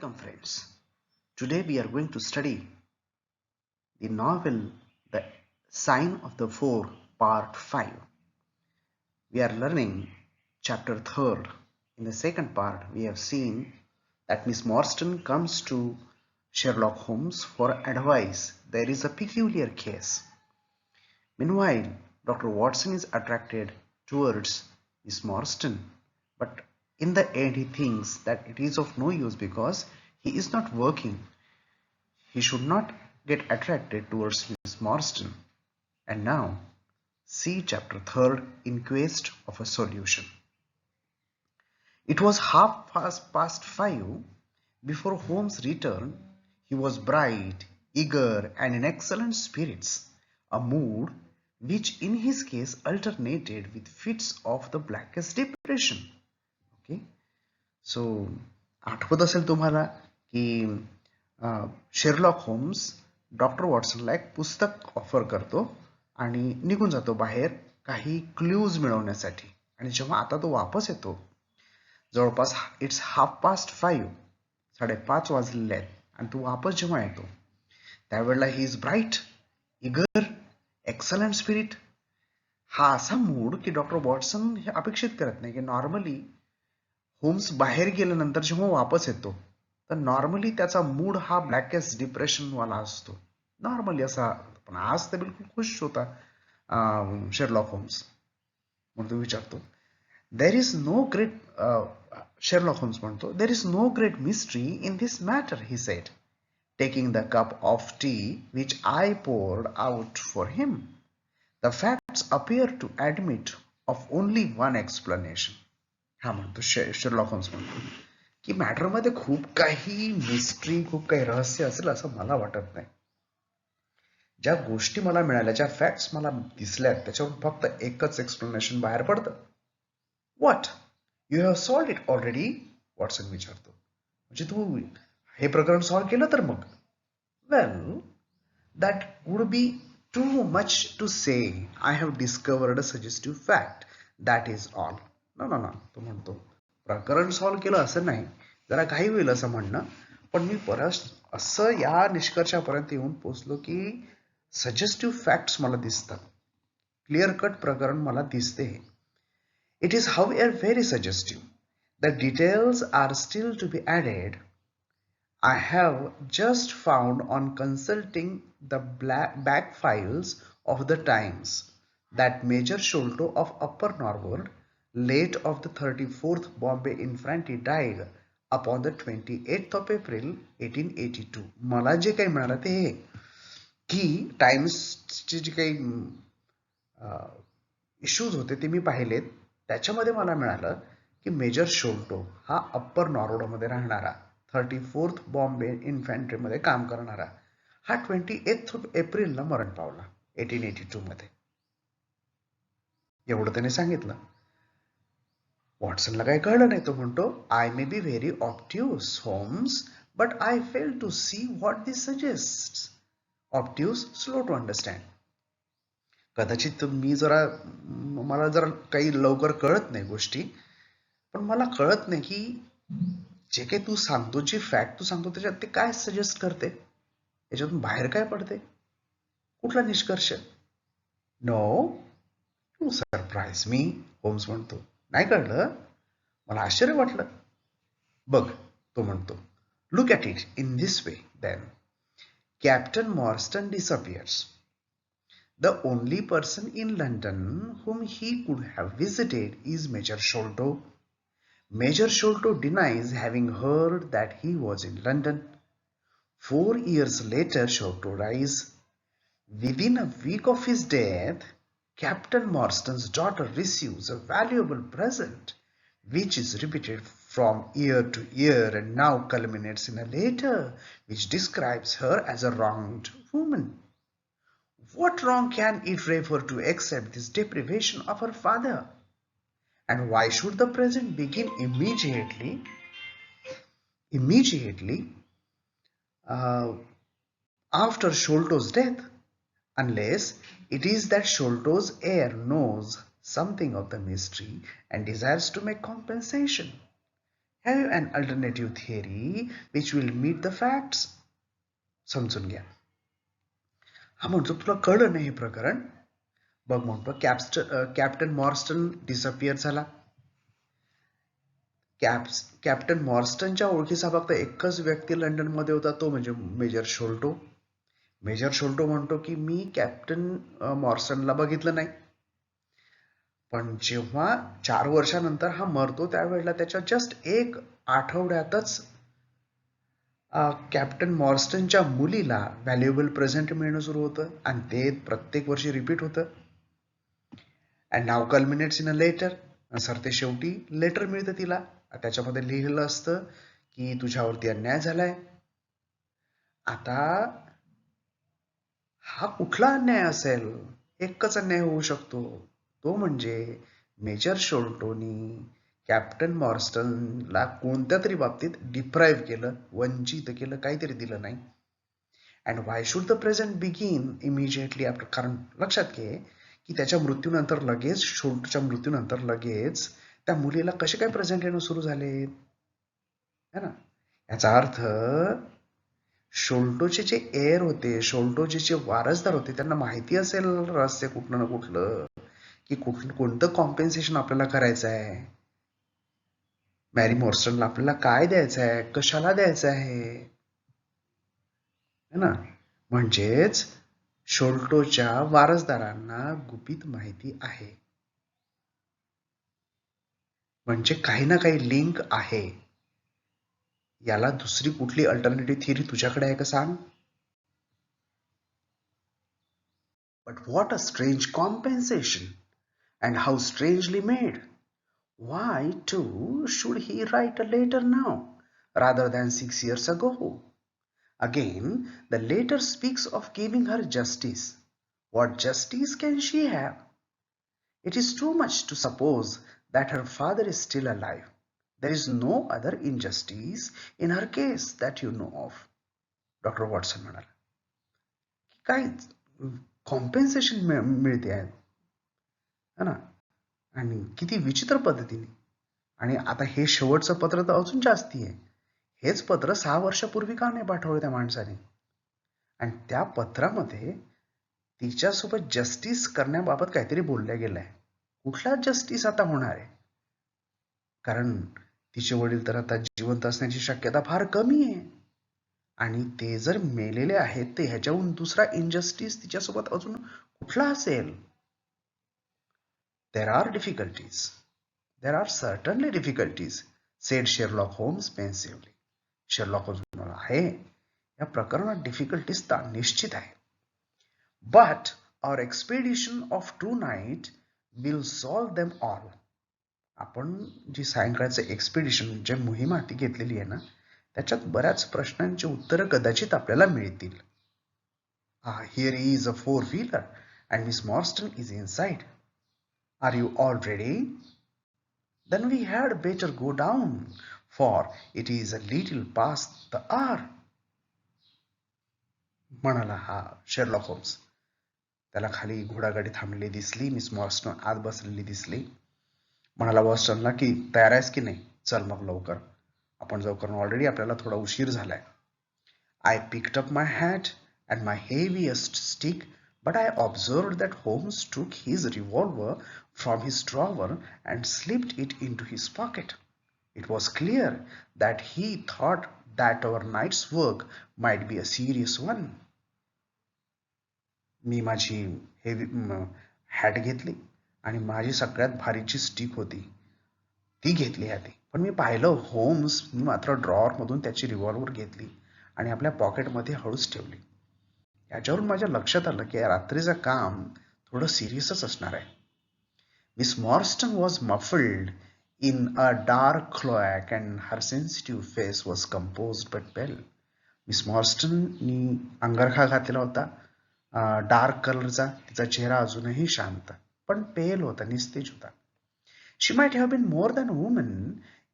Welcome friends. Today we are going to study the novel The Sign of the Four Part 5. We are learning chapter 3rd. In the second part we have seen that Miss Marston comes to Sherlock Holmes for advice. There is a peculiar case. Meanwhile, Dr. Watson is attracted towards Miss Marston, but in the end he thinks that it is of no use because he is not working. He should not get attracted towards Miss Marston. And now, see chapter 3rd in quest of a solution. It was past 5 before Holmes returned. He was bright, eager, and in excellent spirits, a mood which in his case alternated with fits of the blackest depression. Okay, so आठवत असेल तुम्हाला की Sherlock homes doctor वॉटसनला एक पुस्तक offer करतो आणि निघून जातो बाहेर काही क्ल्यूज मिळवण्यासाठी. आणि जेव्हा आता तो वापस येतो, जवळपास इट्स 5:30, 5:30 वाजलेले आहेत, आणि तो वापस जेव्हा येतो त्यावेळेला he is bright, eager, excellent spirit. हा असा मूड की डॉक्टर वॉटसन हे अपेक्षित करत नाही की नॉर्मली होम्स बाहेर गेल्यानंतर जेव्हा वापस येतो तर नॉर्मली त्याचा मूड हा ब्लॅकेस्ट डिप्रेशन वाला असतो नॉर्मली असा. पण आज तर बिलकुल खुश होता शेरलॉक होम्स. म्हणून तो विचारतो, there is no great Sherlock Holmes म्हणतो, there is no great mystery in this matter, he said, taking the cup of tea which I poured out for him. The facts appear to admit of only one explanation. हा म्हणतो Sherlock Holmes म्हणतो की मॅटरमध्ये खूप काही mystery, खूप काही रहस्य असेल असं मला वाटत नाही. ज्या गोष्टी मला मिळाल्या, ज्या फॅक्ट्स मला दिसल्यात, त्याच्यावर फक्त एकच एक्सप्लेनेशन बाहेर पडतं. What, you have solved it already? Watson विचारतो. म्हणजे तू हे प्रकरण सॉल्व्ह केलं तर मग? Well, that would be too much to say. I have discovered a suggestive fact, that is all. ना तो म्हणतो, प्रकरण सॉल्व्ह केलं असं नाही, जरा काही होईल असं म्हणणं, पण मी परत असं या निष्कर्षापर्यंत येऊन पोचलो की सजेस्टिव्ह फॅक्ट्स मला दिसतात, क्लिअर कट प्रकरण मला दिसते. It is however very suggestive. The details are still to be added. I have just found on consulting the back files of the Times that Major Sholto of Upper Norwood, late of the 34th Bombay Infantry, died upon the 28th of April 1882. मला जे काही मिळालं ते हे की टाइम्सचे जे काही issues होते ते मी पाहिलेत. त्याच्यामध्ये मला मिळालं की मेजर शोल्टो हा अप्पर नॉर्वोडमध्ये राहणारा 34th बॉम्बे इन्फंट्रीमध्ये काम करणारा हा 28th एप्रिलला मरण पावला 1882 मध्ये. एवढं त्याने सांगितलं. वॉटसनला काही कळलं नाही. तो म्हणतो, I may be very obtuse Holmes, but I fail to see what this suggest. Obtuse, slow to understand. कदाचित मला जरा काही लवकर कळत नाही गोष्टी, पण मला कळत नाही की जे काही तू सांगतो, जी फॅक्ट तू सांगतो त्याच्यात ते काय सजेस्ट करते, याच्यातून बाहेर काय पडते, कुठला निष्कर्ष. No, you surprise me, Holmes म्हणतो. नाही कळलं? मला आश्चर्य वाटलं. बघ, तो म्हणतो, look at it in this way then. Captain Morstan disappears. The only person in London whom he could have visited is Major Sholto. Major Sholto denies having heard that he was in London. 4 years later, Sholto dies. Within a week of his death, Captain Morstan's daughter receives a valuable present, which is repeated from year to year and now culminates in a letter which describes her as a wronged woman. What wrong can it refer to except this deprivation of her father? And why should the present begin immediately after Sholto's death, unless it is that Sholto's heir knows something of the mystery and desires to make compensation? Have an alternative theory which will meet the facts. समजून घ्या. हा म्हणतो तुला कळलं नाही हे प्रकरण. बघ म्हणतो कॅप्टन मॉर्स्टन डिसअपियर झाला. कॅप्टन मॉर्स्टनच्या ओळखीचा फक्त एकच व्यक्ती लंडनमध्ये होता, तो म्हणजे मेजर शोल्टो. मेजर शोल्टो म्हणतो की मी कॅप्टन मॉर्स्टनला बघितलं नाही, पण जेव्हा 4 वर्षानंतर हा मरतो त्यावेळेला त्याच्या जस्ट एक आठवड्यातच कॅप्टन मॉर्स्टनच्या मुलीला व्हॅल्युएबल प्रेझेंट मिळणं सुरू होतं आणि ते प्रत्येक वर्षी रिपीट होतं. And now culminates in a letter. Sir ते शेवटी लेटर मिळतं तिला, त्याच्यामध्ये लिहिलेलं असतं की तुझ्यावरती अन्याय झालाय. आता हा कुठला अन्याय असेल? एकच अन्याय होऊ शकतो, तो म्हणजे मेजर शोल्टोनी कॅप्टन मॉर्स्टनला कोणत्या तरी बाबतीत डिप्राईव्ह केलं, वंचित केलं, काहीतरी दिलं नाही. And why should the present begin immediately after. कारण लक्षात घे की त्याच्या मृत्यूनंतर लगेच, शोल्टोच्या मृत्यूनंतर लगेच त्या मुलीला कसे काय प्रेझेंट येणं सुरू झाले, है ना? याचा अर्थ शोल्टोचे जे एअर होते, शोल्टोचे जे वारसदार होते, त्यांना माहिती असेल रहस्य कुठलं ना कुठलं, की कोणतं कॉम्पेन्सेशन आपल्याला करायचं आहे, मॅरी मॉर्स्टनला आपल्याला काय द्यायचं आहे, कशाला द्यायचं आहे, है ना? म्हणजेच शोल्टोच्या वारसदारांना गुपित माहिती आहे, म्हणजे काही ना काही लिंक आहे. याला दुसरी कुठली अल्टरनेटिव्ह थिअरी तुझ्याकडे आहे का सांग? But what a strange compensation, and how strangely made. Why, too, should he write a letter now, rather than 6 years ago? Again, the letter speaks of giving her justice. What justice can she have? It is too much to suppose that her father is still alive. There is no other injustice in her case that you know of. Doctor Watson म्हणाला, काय compensation मिळते आहे, है ना? आणि किती विचित्र पद्धतीने. आणि आता हे शेवटचं पत्र तर अजून जास्ती आहे. हेच पत्र 6 वर्षापूर्वी का नाही पाठवलं त्या माणसाने? आणि त्या पत्रामध्ये तिच्यासोबत जस्टिस करण्याबाबत काहीतरी बोलल्या गेलंय. कुठला जस्टिस आता होणार आहे? कारण तिचे वडील तर आता जिवंत असण्याची शक्यता फार कमी आहे, आणि ते जर मेलेले आहेत ते ह्याच्याहून दुसरा इनजस्टिस तिच्यासोबत अजून कुठला असेल? There are difficulties. There are certainly difficulties, said Sherlock Holmes pensively. Sherlock Holmes म्हणाला, आहे या प्रकरणात डिफिकल्टीज निश्चित आहे. But our expedition of tonight will solve them all. आपण जी सायंकाळचं एक्सपिडिशन, जे मोहीम हाती घेतलेली आहे ना, त्याच्यात बऱ्याच प्रश्नांची उत्तरं कदाचित आपल्याला मिळतील. Here is a 4-wheeler and Miss Marston is inside. Are you all ready? Then we had better go down, for it is a little past the hour. म्हणाला हा शेरलॉक होम्स. त्याला खाली घोडागाडी थांबलेली दिसली. मिस मॉर्स्टन आत बसलेली दिसली. म्हणाला वॉटसनला की तयार आहेस की नाही? चल मग लवकर, आपण जाऊ, कारण ऑलरेडी आपल्याला थोडा उशीर झालाय. I picked up my hat and my heaviest stick, but I observed that Holmes took his revolver from his drawer and slipped it into his pocket. It was clear that he thought that our night's work might be a serious one. मी माझी heavy hat घेतली आणि माझी सगळ्यात भारीची stick होती ती घेतली आधी. पण मी पाहिलं होम्स मात्र ड्रॉवरमधून त्याची रिव्हॉल्वर घेतली आणि आपल्या पॉकेटमध्ये हळूच ठेवली. याच्यावरून माझ्या लक्षात आलं की रात्रीचं काम थोडं सिरियसच असणार आहे. Miss Morstan was muffled in a dark cloak and her sensitive face was composed but pale. Miss मॉर्स्टननी अंगरखा घातलेला होता डार्क कलरचा. तिचा चेहरा अजूनही शांत पण पेल होता, निस्तेज होता. She might have been more than a woman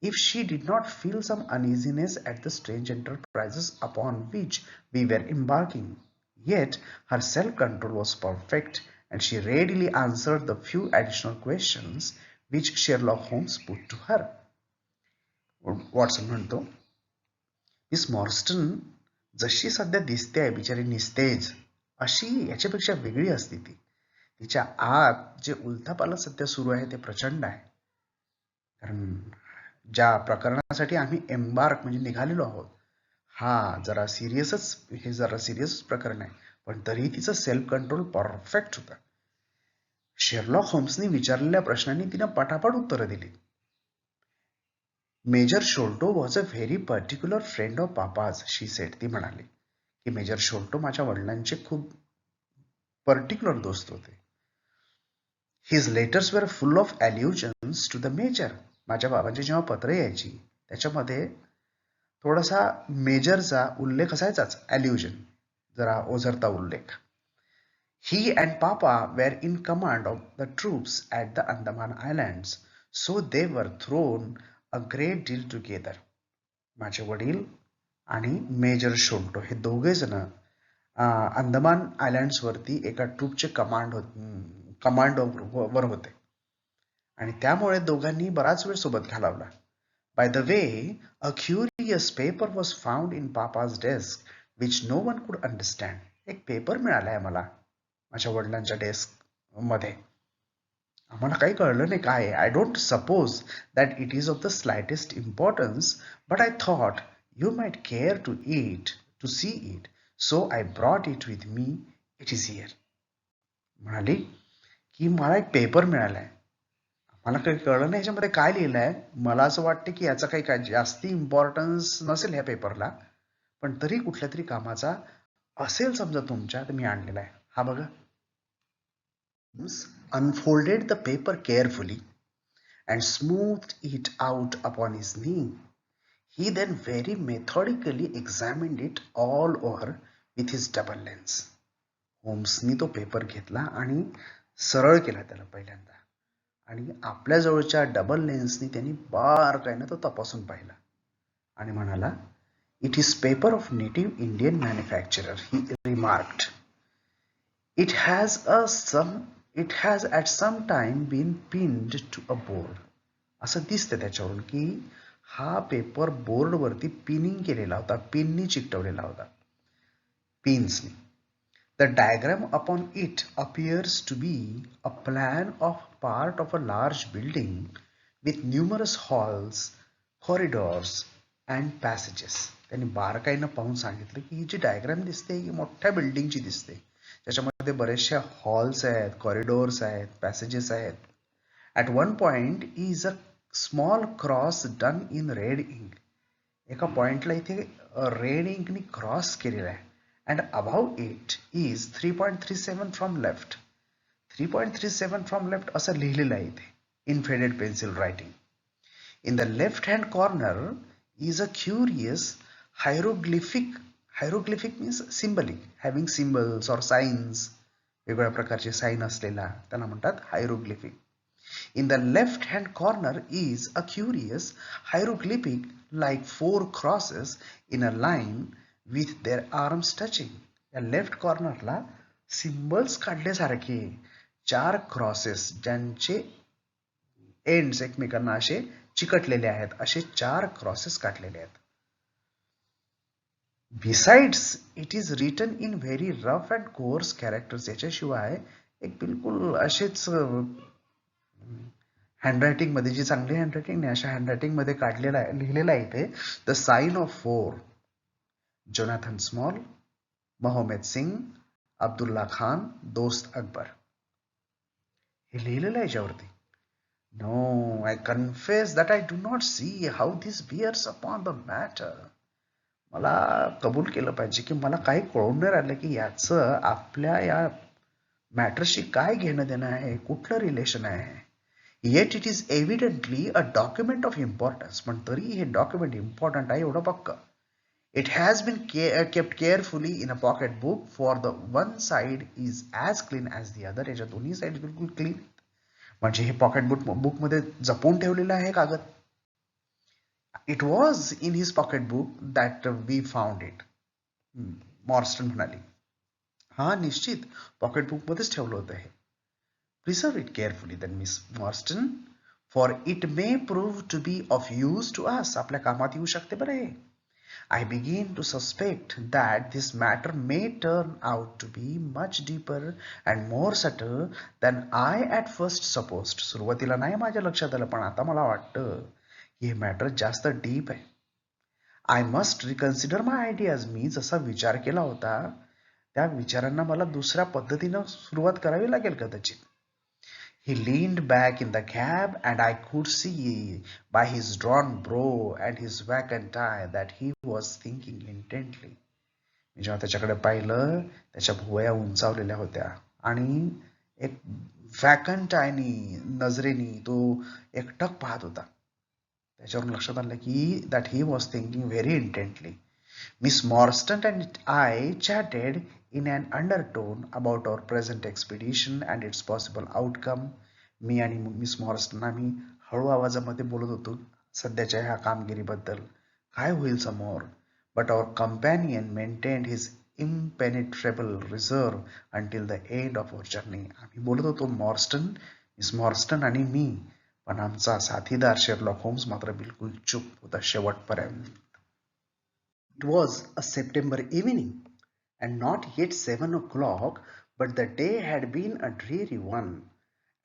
if she did not feel some uneasiness at the strange enterprises upon which we were embarking. Yet her self-control was perfect, and she readily answered the few additional questions which Sherlock Holmes put to her. Watson म्हणतो, miss मॉर्स्टन जशी सध्या दिसते बिचारी निस्तेज, अशी याच्यापेक्षा वेगळी असते ती. तिच्या आत जे उलथापालथ सध्या सुरू आहे ते प्रचंड आहे. कारण ज्या प्रकरणासाठी आम्ही एम्बार्क म्हणजे निघालेलो आहोत, जरा सिरियसच प्रकरण आहे, पण तरी तिचं सेल्फ कंट्रोल परफेक्ट होतं. शेरलॉक होम्सनी विचारलेल्या प्रश्नांनी तिनं पटापट उत्तरं दिली. Major Sholto was a very particular friend of papa's, she said. ती म्हणाली की मेजर शोल्टो माझ्या वडिलांचे खूप पर्टिक्युलर दोस्त होते. His letters were full of allusions to the major. माझ्या बाबांची जेव्हा पत्र यायची त्याच्यामध्ये थोडासा मेजरचा उल्लेख असायचाच, अल्युजन, जरा ओझरता उल्लेख. He and Papa were in command of the troops at the Andaman Islands, so they were thrown a great deal together. माझे वडील आणि मेजर शोल्टो हे दोघे जण अंदमान आयलँड्स वरती एका ट्रूपचे कमांड वर होते आणि त्यामुळे दोघांनी बराच वेळ सोबत घालवला. By the way, a curious paper was found in Papa's desk which no one could understand. एक पेपर मिळालाय मला माझ्या वडिलांच्या डेस्क मध्ये. आम्हाला काही कळलं नाही काय. I don't suppose that it is of the slightest importance, but I thought you might care to see it, so I brought it with me. It is here. म्हणाली की मला एक पेपर मिळालाय, मला काही कळलं नाही याच्यामध्ये काय लिहिलंय. मला असं वाटतं की याचा काही जास्ती इम्पॉर्टन्स नसेल ह्या पेपरला, पण तरी कुठल्या तरी कामाचा असेल समजा तुमच्या, तर मी आणलेला आहे. हा बघा. Unfolded the paper carefully and smoothed it out upon his knee. He then very methodically examined it all over with his double lens. होम्सनी तो पेपर घेतला आणि सरळ केला त्याला पहिल्यांदा, आणि आपल्या जवळच्या डबल लेन्सनी त्यांनी बारकाईने तो तपासून पाहिला आणि म्हणाला, it is paper of native Indian manufacturer, he remarked. It has at some time been pinned to a board. असं दिसतं त्याच्यावरून की हा पेपर बोर्ड वरती पिनिंग केलेला होता, पिननी चिकटवलेला होता, पिन्सनी. The diagram upon it appears to be a plan of part of a large building with numerous halls, corridors and passages. त्यांनी बारकाईनं पाहून सांगितलं की ही जी डायग्राम दिसते ही मोठ्या बिल्डिंगची दिसते, त्याच्यामध्ये बरेचशा हॉल्स आहेत, कॉरिडोर्स आहेत, पॅसेजेस आहेत. At one point is a small cross done in red ink. एका पॉइंटला इथे रेड इंकनी क्रॉस केलेला आहे. And about it is 3.37 from left. 3.37 from left असं लिहिलेलं आहे इथे in faded pencil writing. In the left hand corner is a curious hieroglyphic means symbolic, having symbols or signs, वेगवेगळ्या प्रकारचे साइन असलेला त्याला म्हणतात hieroglyphic. In the left hand corner is a curious hieroglyphic like 4 crosses in a line with their arms touching. या left कॉर्नरला symbols काढल्यासारखे 4 crosses ज्यांचे ends एकमेकांना असे चिकटलेले आहेत, असे 4 क्रॉसेस काढलेले आहेत. Besides, it is written in very rough and coarse characters. याच्याशिवाय एक बिलकुल असेच हँडरायटिंग मध्ये, जी चांगली हँडरायटिंग नाही अशा हँडरायटिंग मध्ये काढलेला आहे, लिहिलेला आहे इथे, the sign of 4, Jonathan Small, Mohammed Singh, Abdullah Khan, Dost Akbar, हे लिहिलेलं आहे याच्यावरती. No, I confess that I do not see how this bears upon the matter. मला कबूल केलं पाहिजे की मला काही कळून नाही राहिलं की याचं आपल्या या मॅटरशी काय घेणं देणं आहे, कुठलं रिलेशन आहे. Yet it is evidently a document of importance. पण तरी हे डॉक्युमेंट इम्पॉर्टंट आहे एवढं पक्क. It has been kept carefully in a pocket book, for the one side is as clean as the other. याच्या दोन्ही साइड बिलकुल क्लीन, म्हणजे हे पॉकेट बुक मध्ये जपून ठेवलेलं आहे कागद. It was in his pocket book that we found it. मॉर्स्टन म्हणाली, हा निश्चित पॉकेट बुक मध्येच ठेवलं होतं हे. Preserve it carefully then, Miss Marston. for it may prove to be of use to us. आपल्या कामात येऊ शकते बरं हे. I begin to suspect that this matter may turn out to be much deeper and more subtle than I at first supposed. सुरुवातीला नाही माझ्या लक्षात आलं, पण आता मला वाटतं की हे मॅटर जास्त डीप आहे. I must reconsider my ideas. मी जसा विचार केला होता त्या विचारांना मला दुसऱ्या पद्धतीनं सुरुवात करावी लागेल कदाचित. He leaned back in the cab, and I could see by his drawn brow and his vacant eye that he was thinking intently. मी जेव्हा त्याच्याकडे पाहिलं, त्याच्या भुवया उंचावलेल्या होत्या आणि एक वॅकंट आयनी नजरेनी तो एकटक पाहत होता. त्याच्यावरून लक्षात आलं की that he was thinking very intently. Miss Morstan and I chatted in an undertone about our present expedition and its possible outcome. मी आणि मिस मॉर्स्टन आम्ही हळू आवाजामध्ये बोलत होतो सध्याच्या ह्या कामगिरीबद्दल, काय होईल समोर. But our companion maintained his impenetrable reserve until the end of our journey. आम्ही बोलत होतो मिस मॉर्स्टन आणि मी, पण आमचा साथीदार शेरलॉक होम्स मात्र बिलकुल चुप होता शेवटपर्यंत. It was a September evening, and not yet 7 o'clock, but the day had been a dreary one,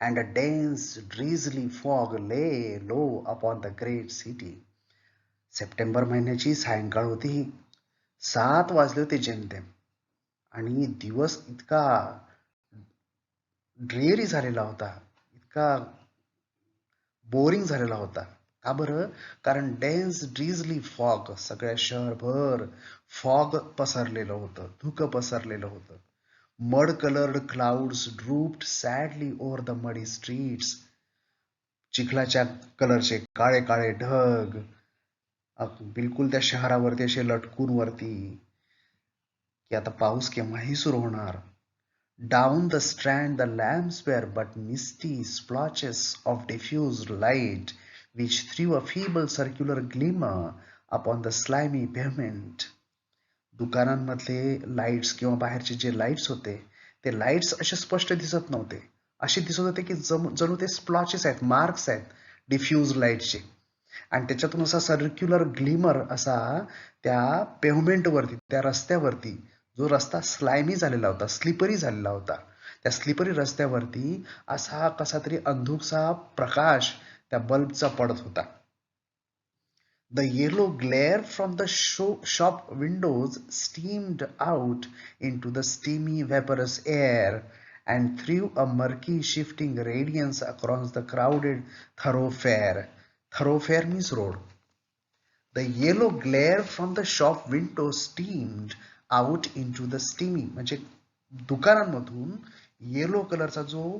and a dense, drizzly fog lay low upon the great city. September महिन्याची सायंकाळ होती. 7 वाजले होते जेमतेम, आणि दिवस इतका ड्रेरी झालेला होता, इतका बोरिंग झालेला होता. का बरं? कारण डेन्स ड्रिझली फॉग, सगळ्या शहरभर फॉग पसरलेलं होतं, धुकं पसरलेलं होतं. Mud coloured clouds drooped sadly over the muddy streets. चिखलाच्या कलरचे काळे काळे ढग बिलकुल त्या शहरावरती असे लटकून वरती, की आता पाऊस केव्हाही सुरू होणार. Down the strand the lamps were but misty splotches of diffused light which threw a feeble circular glimmer upon the slimy pavement. दुकानांमधले लाईट्स किंवा बाहेरचे जे लाईट्स होते ते लाईट्स असे स्पष्ट दिसत नव्हते. असे दिसत होते की जणू ते स्प्लॉचेस आहेत, मार्क्स आहेत डिफ्यूज लाईटचे, आणि त्याच्यातून असा सर्क्युलर ग्लिमर असा त्या पेव्हमेंटवरती, त्या रस्त्यावरती, जो रस्ता स्लायमी झालेला होता, स्लिपरी झालेला होता, त्या स्लिपरी रस्त्यावरती असा कसा तरी अंधुकसा प्रकाश त्या बल्बचा पडत होता. The yellow glare from the shop windows streamed out into the steamy vaporous air and threw a murky shifting radiance across the crowded thoroughfare. Thoroughfare means road. The yellow glare from the shop windows streamed out into the steamy, म्हणजे दुकानांमधून yellow कलरचा जो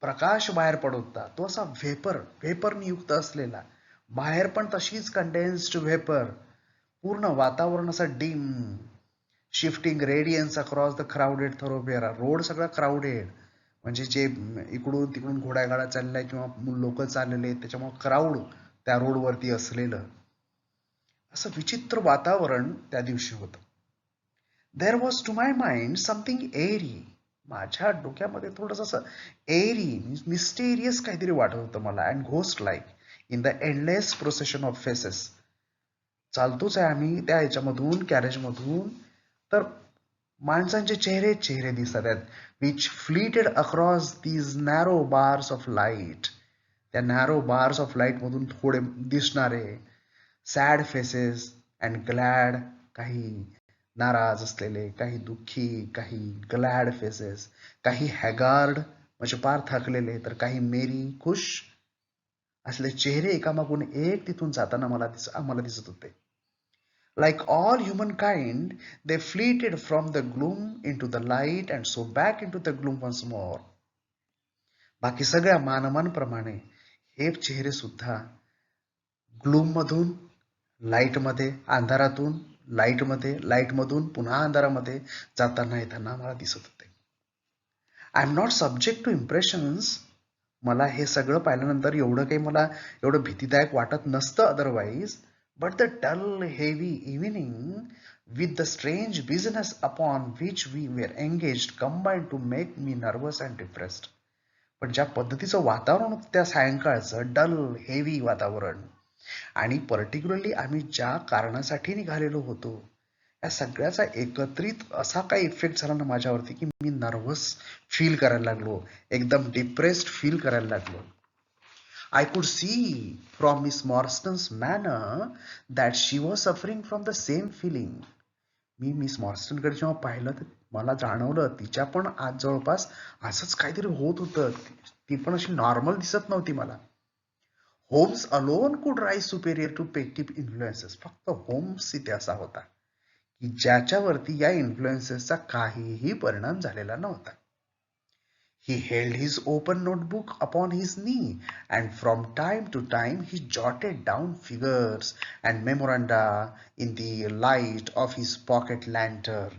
प्रकाश बाहेर पडत होता तो असा व्हेपरनी युक्त असलेला, बाहेर पण तशीच कंडेन्स्ड व्हेपर, पूर्ण वातावरण असं dim, shifting radiance across the crowded thoroughfare. Road सगळा क्राउडेड, म्हणजे जे इकडून तिकडून घोड्यागाड्या चालल्या किंवा लोक चाललेले त्याच्यामुळे क्राऊड त्या रोडवरती असलेलं असं विचित्र वातावरण त्या दिवशी होतं. There was to my mind something airy. माझ्या डोक्यामध्ये थोडंसं असं एरी, मिस्टेरियस काहीतरी वाटत होतं मला, and ghost like in the endless procession of faces. चालतोच आहे आम्ही त्या ह्याच्यामधून, कॅरेजमधून, तर माणसांचे चेहरे दिसतात आहेत, which flitted across these narrow bars of light. त्या नॅरो बार्स ऑफ लाईट मधून थोडे दिसणारे सॅड फेसेस अँड ग्लॅड, काही नाराज असलेले, काही दुःखी, काही ग्लॅड फेसेस, काही हॅगार्ड म्हणजे पार थकलेले, तर काही मेरी, खुश असले चेहरे एकामागून एक तिथून जाताना आम्हाला दिसत होते. Like all humankind, they fleeted from the gloom into the light and so back into the gloom once more. बाकी सगळ्या मानवांप्रमाणे हे चेहरे सुद्धा ग्लूम मधून लाईट मध्ये, अंधारातून लाईट मध्ये, लाईट मधून पुन्हा अंधारामध्ये जाताना येताना मला दिसत होते. I am not subject to impressions. मला हे सगळं पाहिल्यानंतर एवढं काही मला एवढं भीतीदायक वाटत नसतं otherwise, but the dull heavy evening with the strange business upon which we were engaged combined to make me nervous and depressed. पण ज्या पद्धतीचं वातावरण होतं त्या सायंकाळचं, डल हेवी वातावरण, आणि पर्टिक्युलरली आम्ही ज्या कारणासाठी निघालेलो होतो, या सगळ्याचा एकत्रित असा काही इफेक्ट झाला ना माझ्यावरती की मी नर्वस फील करायला लागलो, एकदम डिप्रेस्ड फील करायला लागलो. I could see from Miss Morrison's manner that she was suffering from the same feeling. मी मिस मॉर्स्टनकडे जेव्हा पाहिलं तर मला जाणवलं तिच्या पण आज जवळपास असंच काहीतरी होत होतं. ती पण अशी नॉर्मल दिसत नव्हती मला. होम्स अलोन कुड राईज सुपेरियर टू पेटी इन्फ्लुएन्सेस. फक्त होम्स इथे असा होता की ज्याच्यावरती या इन्फ्लुएन्सेसचा काहीही परिणाम झालेला नव्हता. He held his open notebook upon his knee, and from time to time he jotted down figures and memoranda in the light of his pocket lantern.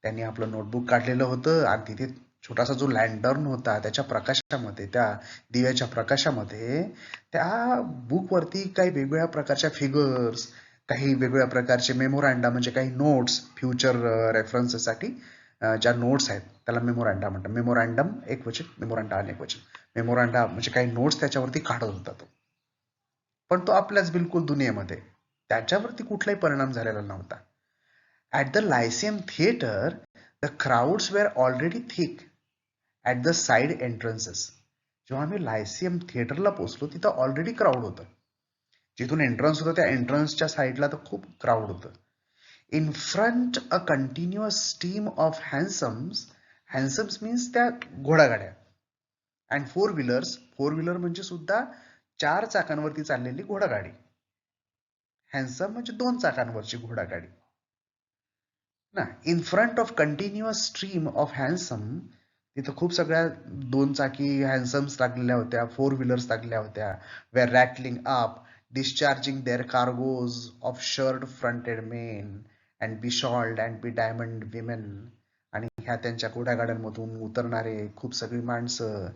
त्यांनी आपलं नोटबुक काढलेलं होतं आणि तिथे छोटासा जो लँटर्न होता त्याच्या प्रकाशामध्ये, त्या दिव्याच्या प्रकाशामध्ये त्या बुकवरती काही वेगवेगळ्या प्रकारच्या फिगर्स, काही वेगवेगळ्या प्रकारचे मेमोरँडा म्हणजे काही नोट्स, फ्युचर रेफरन्ससाठी ज्या नोट्स आहेत त्याला मेमोरँडा म्हणतात. मेमोरँडम एक वचन, मेमोरँडा अनेक वचन. मेमोरँडा म्हणजे काही नोट्स त्याच्यावरती काढत होता तो, पण तो आपल्याच बिलकुल दुनियेमध्ये, त्याच्यावरती कुठलाही परिणाम झालेला नव्हता. At the Lyceum theatre the crowds were already thick at the side entrances. जेव्हा आम्ही लायसियम थिएटरला पोहोचलो तिथं ऑलरेडी क्राऊड होतं. जिथून एंट्रन्स होतं त्या एंट्रन्सच्या साईडला तर खूप क्राऊड होतं. In front a continuous stream of hansoms. Hansoms means त्या घोडागाड्या. And four wheelers. Four wheeler म्हणजे सुद्धा 4 चाकांवरती चाललेली घोडागाडी. हॅन्सम म्हणजे 2 चाकांवरची घोडागाडी ना. In front of continuous stream of hansom, तिथं खूप सगळ्या 2 चाकी हॅन्सम्स लागलेल्या होत्या, 4 व्हीलर्स लागलेल्या होत्या. Were rattling up, discharging their cargoes of shirt-fronted men and beshawled and bediamonded women. आणि ह्या त्यांच्या घोड्यागाड्यांमधून उतरणारे खूप सगळी माणसं,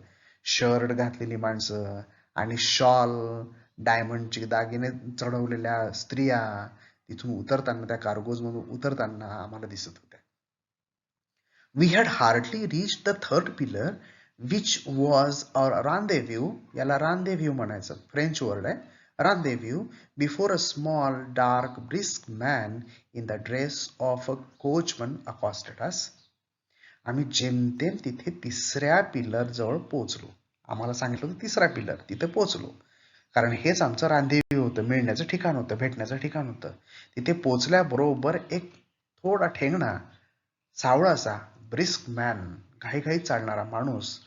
शर्ट घातलेली माणसं आणि शॉल, डायमंडचे दागिने चढवलेल्या स्त्रिया तिथून उतरताना, त्या कार्गोज मधून उतरताना आम्हाला दिसत होत्या. We had hardly reached the third pillar, which was our rendezvous. याला rendezvous म्हणायचं, फ्रेंच वर्ड आहे. Rendezvous, before a small, dark, brisk man in the dress of a coachman accosted us. आम्ही जेमतेम तिथे तिसऱ्या पिलर जवळ पोहोचलो. आम्हाला सांगितलं होतं तिसरा पिलर, तिथे पोहोचलो. कारण हेच आमचं रांधेव्यू होतं, मिळण्याचं ठिकाण होतं, भेटण्याचं ठिकाण होतं. तिथे पोहोचल्याबरोबर एक थोडा ठेंगणा, सावळासा, ब्रिस्क मॅन, घाईघाईत चालणारा माणूस,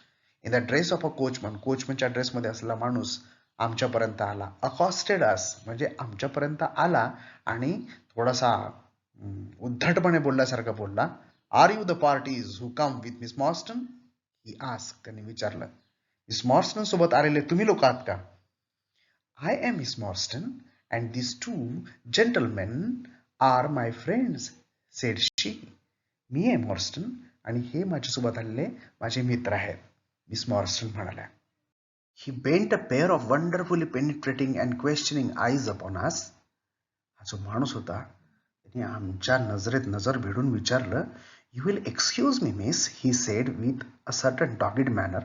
in the dress of a coachman, कोचमनच्या ड्रेसमध्ये असलेला माणूस आमच्यापर्यंत आला. अकॉस्टेड अस म्हणजे आमच्यापर्यंत आला आणि थोडासा उद्धटपणे बोलल्यासारखं बोलला. Are you the parties who come with Miss Morstan? He asked, त्यांनी विचारलं. मिस मॉर्स्टन सोबत आलेले तुम्ही लोक आहात का? I am Miss Morstan and this two gentlemen are my friends, said she. मी आहे मॉर्स्टन आणि हे माझ्यासोबत आलेले माझे मित्र आहेत, मिस मॉर्स्टन म्हणाल्या. He bent a pair of wonderfully penetrating and questioning eyes upon us. हा जो माणूस होता त्याने आमच्या नजरेत नजर भिडून विचारलं. You will excuse me, miss, he said with a certain dogged manner.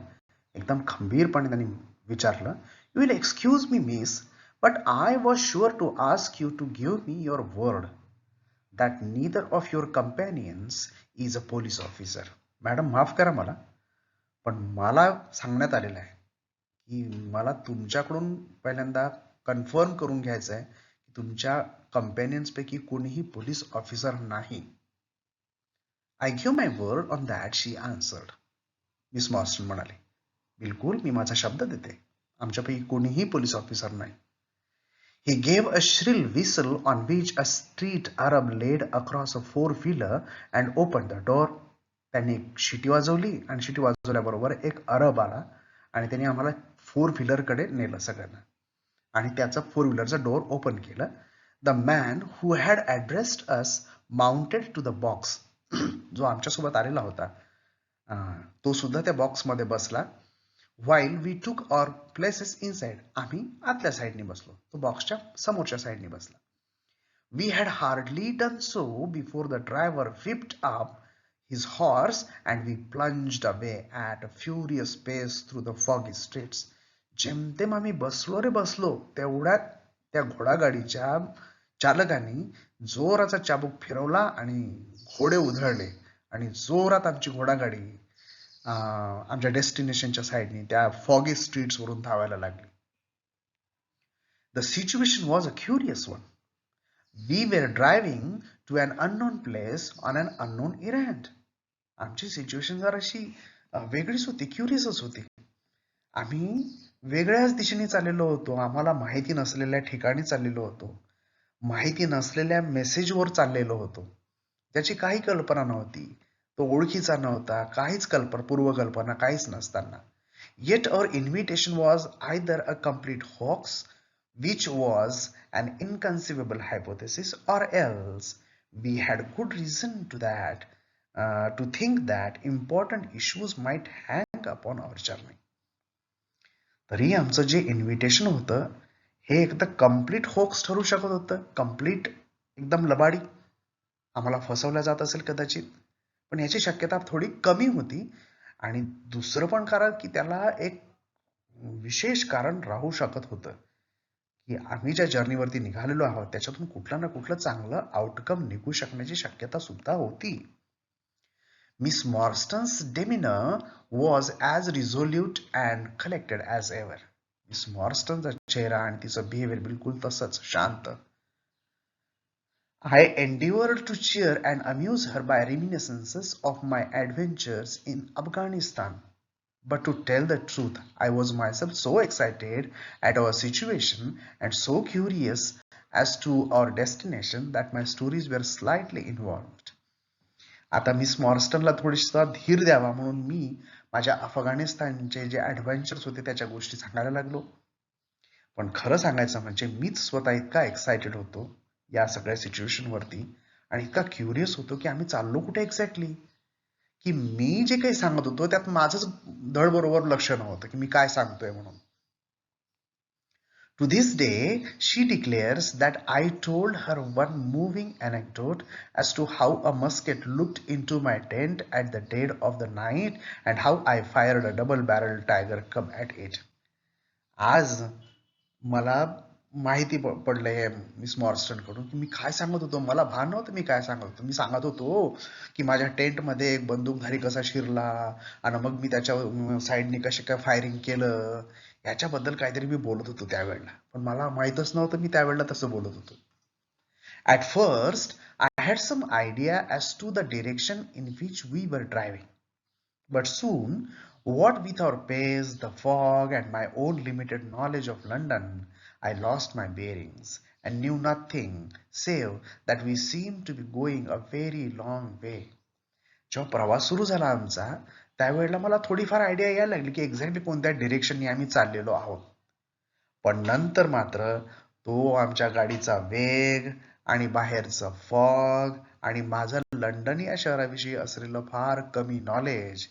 एकदम खंबीरपणे त्यांनी विचारलं. You will excuse me, miss, but I was sure to ask you to give me your word that neither of your companions is a police officer. Madam माफ करा मला, पण मला सांगण्यात आलेलं आहे की मला तुमच्याकडून पहिल्यांदा कन्फर्म करून घ्यायचं आहे की तुमच्या कंपॅनियन्स पैकी कोणीही पोलीस ऑफिसर नाही. I give my word on that, she answered. Miss Morstan म्हणाले, बिलकुल मी माझा शब्द देते, आमच्यापैकी कोणीही पोलीस ऑफिसर नाही. He gave a shrill whistle on which a street Arab laid across a four-wheeler and opened the door. त्यांनी शिटी वाजवली आणि शिटी वाजवल्याबरोबर एक अरब आला आणि त्यांनी आम्हाला 4-व्हीलर कडे नेलं सगळ्यांना आणि त्याचा 4-व्हीलरचा डोर ओपन केलं. The man who had addressed us mounted to the box. जो आमच्यासोबत आलेला होता तो सुद्धा त्या बॉक्समध्ये बसला. while we took our places inside, आम्ही आतल्या साईडने बसलो, तो बॉक्सच्या समोरच्या साईडने बसला. We had hardly done so before the driver whipped up his horse and we plunged away at a furious pace through the foggy streets. जेमतेम आम्ही बसलो रे बसलो तेवढ्यात त्या घोडागाडीच्या चालकाने जोराचा चाबूक फिरवला आणि घोडे उधळले आणि जोरात आमची घोडागाडी आमच्या डेस्टिनेशनच्या साईडनी त्या फॉगी स्ट्रीट्स वरून धावायला लागली. The situation was a curious one. We were driving to an unknown place on an unknown errand. आमची सिच्युएशन जराशी वेगळीच होती, क्युरियसच होती. आम्ही वेगळ्याच दिशेने चाललेलो होतो. आम्हाला माहिती नसलेल्या ठिकाणी चाललेलो होतो. माहिती नसलेल्या मेसेजवर चाललेलो होतो. त्याची काही कल्पना नव्हती. तो ओळखीचा नव्हता, काहीच पूर्वकल्पना काहीच नसताना. Yet our invitation was either a complete hoax, which was an inconceivable hypothesis, or else we had good reason to think that important issues might hang upon our journey. तरी आमचं जे इन्व्हिटेशन होतं हे एकदा कम्प्लीट होक्स ठरू शकत होतं, complete एकदम लबाडी, आम्हाला फसवल्या जात असेल कदाचित, पण याची शक्यता थोडी कमी होती. आणि दुसरं पण कारण की त्याला एक विशेष कारण राहू शकत होतं की आम्ही ज्या जर्नीवरती निघालेलो आहोत त्याच्यातून कुठलं ना कुठलं चांगलं आउटकम निघू शकण्याची शक्यता सुद्धा होती. Miss Marston's demeanor was as resolute and collected as ever. Miss Marstonचा चेहरा आणि तिचं बिहेवियर बिलकुल तसंच शांत. I endeavored to cheer and amuse her by reminiscences of my adventures in Afghanistan. But to tell the truth, I was myself so excited at our situation and so curious as to our destination that my stories were slightly involved. आता miss मॉर्स्टनला थोडीसा धीर द्यावा म्हणून मी माझ्या अफगाणिस्तानचे जे adventures होते त्याच्या गोष्टी सांगायला लागलो. पण खरं सांगायचं म्हणजे मीच स्वतः इतका एक्सायटेड होतो या सगळ्या सिच्युएशनवरती आणि इतका क्युरियस होतो की आम्ही चाललो कुठे एक्झॅक्टली, की मी जे काही सांगत होतो त्यात माझंच धड बरोबर लक्ष नव्हतं की मी काय सांगतोय म्हणून. To this day, she declares that I told her one moving anecdote as to how a musket looked into my tent at the dead of the night and how I fired a double-barreled tiger cub at it. आज मला माहिती पडलंय miss मॉर्स्टन कडून की मी काय सांगत होतो. मला भान नव्हतं मी काय सांगत होतो. मी सांगत होतो की माझ्या टेंट मध्ये एक बंदूकधारी कसा शिरला आणि मग मी त्याच्या साईडने कसे काय फायरिंग केलं याच्याबद्दल काहीतरी मी बोलत होतो त्यावेळेला. पण मला माहीतच नव्हतं मी त्यावेळेला तसं बोलत होतो. At first, I had some idea as to the direction in which we were driving. But soon, what with our pace, the fog, and my own limited knowledge of London, I lost my bearings and knew nothing save that we seemed to be going a very long way. जेव्हा प्रवास सुरू झाला आमचा त्यावेळेला मला थोडीफार idea यायला लागली की एक्झॅक्टली कोणत्या डिरेक्शनने आम्ही चाललेलो आहोत. पण नंतर मात्र तो आमच्या गाडीचा वेग आणि बाहेरचं फॉग आणि माझं लंडन या शहराविषयी असलेलं फार कमी नॉलेज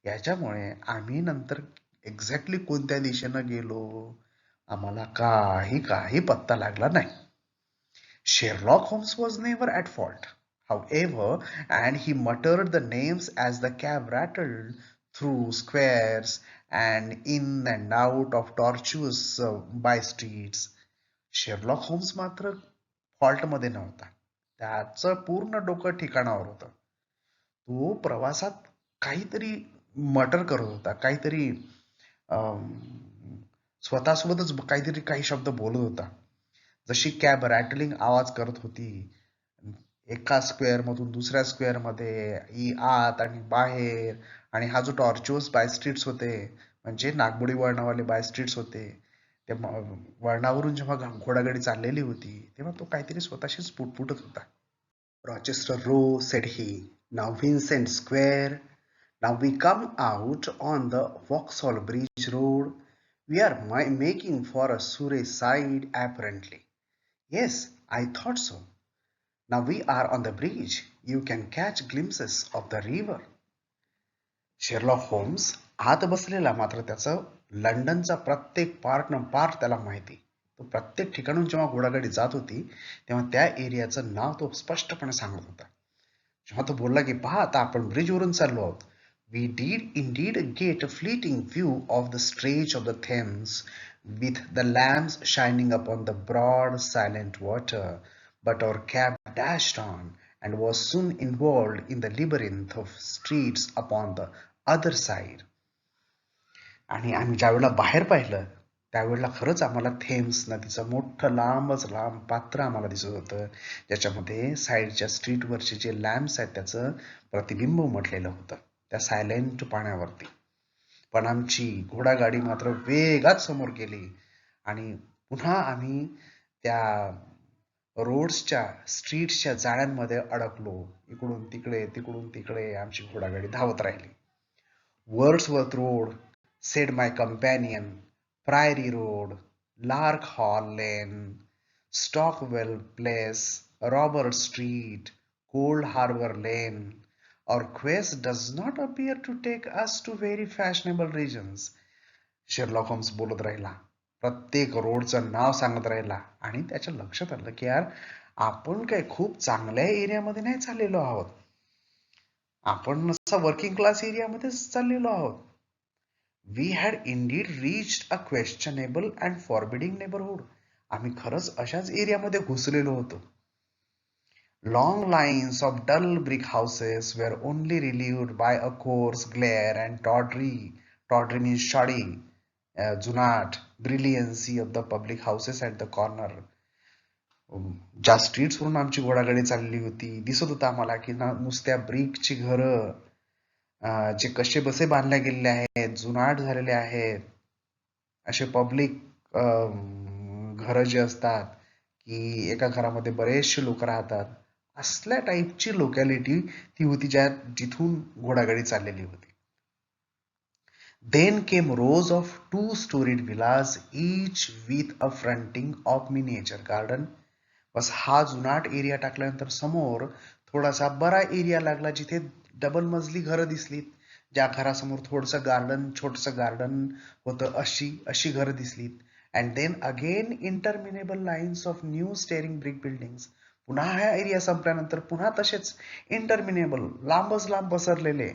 याच्यामुळे आम्ही नंतर एक्झॅक्टली कोणत्या दिशेनं गेलो आम्हाला काही पत्ता लागला नाही. Sherlock Holmes was never at fault, however, and he muttered the names as the cab rattled through squares and in and out of tortuous by streets. Sherlock Holmes मात्र फॉल्ट मध्ये नव्हता. त्याचं पूर्ण डोकं ठिकाणावर होतं. तो प्रवासात काहीतरी मटर करत होता, काहीतरी स्वतःसोबतच काहीतरी काही शब्द बोलत होता. जशी कॅब रॅटलिंग आवाज करत होती एका स्क्वेअर मधून दुसऱ्या स्क्वेअर मध्ये आत आणि बाहेर. आणि हा जो टॉर्च्युअस बाय स्ट्रीट्स होते म्हणजे नागबोडी वळणावाले बाय स्ट्रीट्स होते ते वळणावरून जेव्हा घोडागाडी चाललेली होती तेव्हा तो काहीतरी स्वतःशीच पुटपुटत होता. Rochester Row, said he. Now Vincent Square. Now we come out on the Vauxhall Bridge Road. We are making for a Surrey side apparently. Yes, I thought so. Now we are on the bridge. You can catch glimpses of the river. Sherlock Holmes आत बसलेला मात्र त्याचं लंडनचा प्रत्येक part त्याला माहिती. तो प्रत्येक ठिकाणून जेव्हा घोडागाडी जात होती तेव्हा त्या एरियाचं नाव तो स्पष्टपणे सांगत होता. जेव्हा तो बोलला की पहा आता आपण ब्रिजवरून चाललो आहोत. We did indeed get a fleeting view of the stretch of the Thames with the lamps shining upon the broad silent water, but our cab dashed on and was soon involved in the labyrinth of streets upon the other side. आणि आम्ही ज्यावेळेला बाहेर पाहिलं त्यावेळेला खरंच आम्हाला Thames नदीचं मोठं लांबच लांब पात्र आम्हाला दिसत होतं, ज्याच्यामध्ये साईडच्या स्ट्रीटवरचे जे लॅम्प्स आहेत त्याचं प्रतिबिंब उमटलेलं होतं त्या सायलेंट पाण्यावरती. पण आमची घोडागाडी मात्र वेगात समोर गेली आणि पुन्हा आम्ही त्या रोड्सच्या स्ट्रीट्सच्या जाळ्यांमध्ये अडकलो. इकडून तिकडे तिकडून तिकडे आमची घोडागाडी धावत राहिली. Wordsworth road, said my companion, Priory Road, Lark Hall Lane, Stockwell Place, Robert Street, Cold Harbor Lane. Our quest does not appear to take us to very fashionable regions. Sherlock Holmes बोलत राहिला, प्रत्येक रोडचं नाव सांगत राहिला आणि त्याच्या लक्षात आलं की यार आपण काय खूप चांगल्या एरियामध्ये नाही चाललेलो आहोत, आपण नसा वर्किंग क्लास एरियामध्येच चाललेलो आहोत. We had indeed reached a questionable and forbidding neighborhood. आम्ही खरंच अशाच एरियामध्ये घुसलेलो होतो. Long lines of dull brick houses were only relieved by a coarse glare and tawdry means shoddy, जुनाट, brilliancy of the public houses at the corner. ज्या streets वरून आमची घोडागाडी चालली होती दिसत होतं आम्हाला की नुसत्या ब्रिकची घरं, जे कसे बसे बांधल्या गेलेले आहेत, जुनाट झालेले आहेत, असे पब्लिक घरं जे असतात की एका घरामध्ये बरेचसे लोक राहतात, असल्या टाईपची लोकॅलिटी ती होती जिथून घोडागाडी चाललेली होती. Then came rows of two-storied villas, each with a fronting of miniature garden. बस हा जुनाट एरिया टाकल्यानंतर समोर थोडासा बरा एरिया लागला जिथे डबल मजली घरं दिसलीत, ज्या घरासमोर थोडंसं गार्डन, छोटंसं गार्डन होतं, अशी घरं दिसलीत. And then again interminable lines of new staring brick buildings. पुन्हा हा एरिया संपल्यानंतर पुन्हा तसेच इंटरमिनेबल लांबच लांब पसरलेले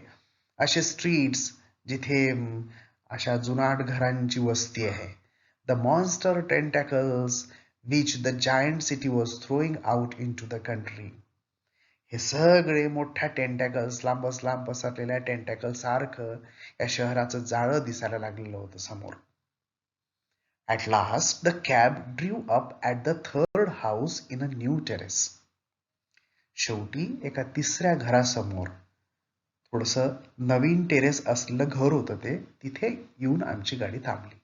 असे स्ट्रीट्स जिथे अशा जुनाट घरांची वस्ती आहे. The monster tentacles which the giant city was throwing out into the country. हे सगळे मोठ्या टेंटॅकल्स, लांबच लांब पसरलेल्या टेंटॅकल सारखं या शहराचं जाळं दिसायला लागलेलं होतं समोर. At last the cab drew up at the third house in a new terrace. शेवटी एका तिसऱ्या घरासमोर थोडस नवीन टेरेस असलेलं घर होतं ते, तिथे येऊन आमची गाडी थांबली.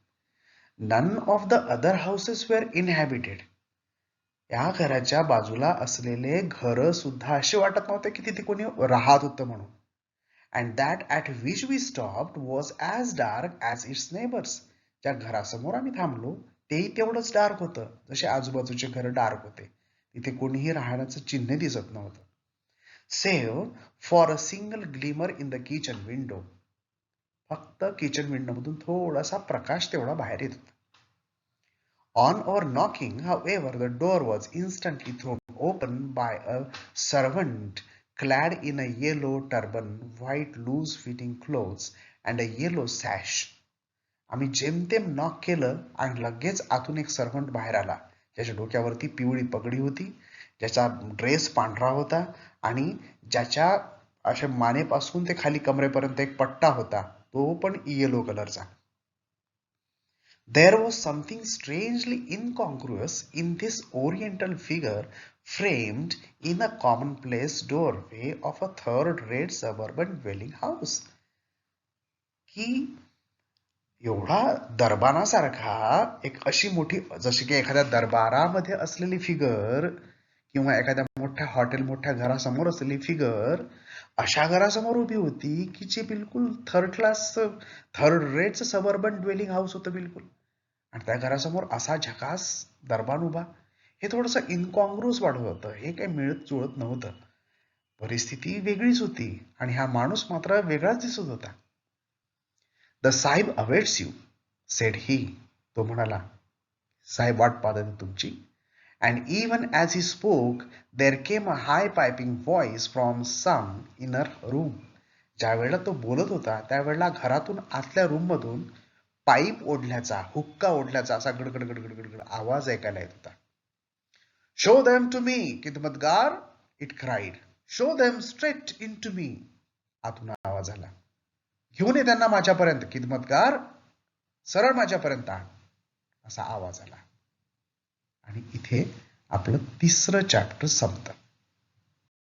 None of the other houses were inhabited. या घराच्या बाजूला असलेले घर सुद्धा असे वाटत नव्हते की तिथे कोणी राहत होतं म्हणून. And that at which we stopped was as dark as its neighbors. ज्या घरासमोर आम्ही थांबलो तेही तेवढंच डार्क होतं जसे आजूबाजूचे घर डार्क होते. तिथे कोणीही राहण्याचं चिन्ह दिसत नव्हतं. Save for a single glimmer in the kitchen window. फक्त किचन विंडो मधून थोडासा प्रकाश तेवढा बाहेर येत होता. On our knocking, however, the door was instantly thrown open by a servant clad in a yellow turban, white loose-fitting clothes, and a yellow sash. आम्ही जेमतेम knock केलं आणि लगेच आतून एक सर्वंट बाहेर आला, ज्याच्या डोक्यावरती पिवळी पगडी होती, ज्याचा ड्रेस पांढरा होता आणि ज्याच्या अशा मानेपासून ते खाली कमरेपर्यंत एक पट्टा होता, तो पण येलो कलरचा. There was something strangely incongruous in this oriental figure framed in a commonplace doorway of a third-rate suburban dwelling house. की एवढा दरबारासारखा एक अशी मोठी, जशी की एखाद्या दरबारामध्ये असलेली फिगर किंवा एखाद्या मोठ्या हॉटेल, मोठ्या घरासमोर असलेली फिगर अशा घरासमोर उभी होती की जे बिलकुल थर्ड रेटचं सबर्बन ड्वेलिंग हाऊस होतं बिलकुल. आणि त्या घरासमोर असा झकास दरबार उभा, हे थोडंसं इनकॉन्ग्रुअस वाटत होतं. हे काही मिळत जुळत नव्हतं. परिस्थिती वेगळीच होती आणि हा माणूस मात्र वेगळाच दिसत होता. The sahib awaits you, said he. तो म्हणाला, साहेब वाट पाहत आहेत तुमची. And even as he spoke, there came a high piping voice from some inner room. ज्या वेळेला तो बोलत होता त्यावेळेला घरातून आतल्या रूम मधून पाईप ओढल्याचा, हुक्का ओढल्याचा असा गडगड गडगड गडगड आवाज ऐकायला येत होता. Show them to me khidmatgar, it cried. Show them straight in to me. आतून आवाज आला. घेऊन ये त्यांना माझ्यापर्यंत किदमतगार, सरळ माझ्यापर्यंत आण, असा आवाज आला. आणि इथे आपलं तिसरं चॅप्टर संपतं.